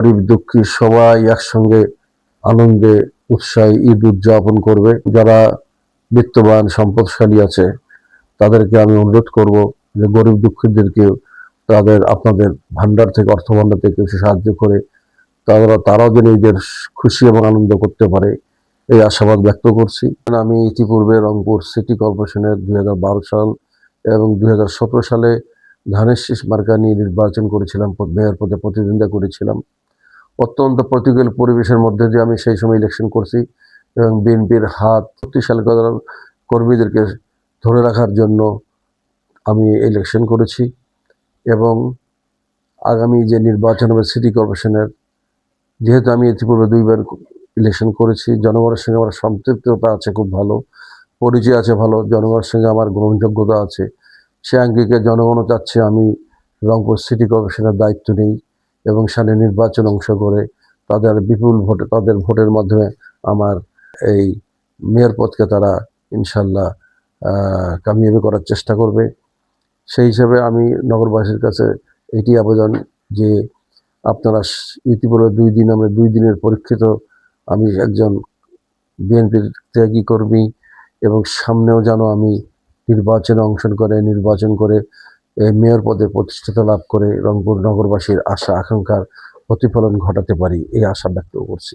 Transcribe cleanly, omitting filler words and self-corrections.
গরিব দুঃখী সবাই একসঙ্গে আনন্দে উৎসাহে ঈদ উদযাপন করবে। যারা বিত্তবান সম্পদশালী আছে তাদেরকে আমি অনুরোধ করব যে গরিব দুঃখীদেরকে আপনাদের ভান্ডার থেকে, অর্থ ভান্ডার থেকে কিছু সাহায্য করে তারাও যেন ঈদের খুশি এবং আনন্দ করতে পারে, এই আশাবাদ ব্যক্ত করছি। আমি ইতিপূর্বে রংপুর সিটি কর্পোরেশনের 2012 সাল এবং 2017 সালে ধানের শীষ মার্কা নিয়ে নির্বাচন করেছিলাম, মেয়র পদে প্রতিদ্বন্দ্বিতা করেছিলাম। অত্যন্ত প্রতিকূল পরিবেশের মধ্যে দিয়ে আমি সেই সময় ইলেকশন করছি এবং বিএনপির হাত শক্তিশালী কর্মীদেরকে ধরে রাখার জন্য আমি ইলেকশন করেছি এবং আগামী যে নির্বাচন হবে সিটি কর্পোরেশনের, যেহেতু আমি ইতিপূর্বে 2বার ইলেকশন করেছি, জনগণের সঙ্গে আমার সম্পৃক্ততা আছে, খুব ভালো পরিচয় আছে, ভালো জনগণের সঙ্গে আমার গ্রহণযোগ্যতা আছে। সে আঙ্গিকে জনগণও চাচ্ছে আমি রংপুর সিটি কর্পোরেশনের দায়িত্ব নেই এবং সামনে নির্বাচন অংশ করে তাদের বিপুল ভোটে, তাদের ভোটের মাধ্যমে আমার এই মেয়র পদকে তারা ইনশাল্লাহ কামিয়াবি করার চেষ্টা করবে। সেই হিসাবে আমি নগরবাসীর কাছে এটি আবেদন যে আপনারা ইতিপূর্বে 2 দিনের পরীক্ষিত আমি একজন বিএনপির ত্যাগী কর্মী এবং সামনেও যেন আমি নির্বাচন করে মেয়র পদে প্রতিষ্ঠাতা লাভ করে রংপুর নগরবাসীর আশা আকাঙ্ক্ষার প্রতিফলন ঘটাতে পারি, এই আশা ব্যক্ত করছি।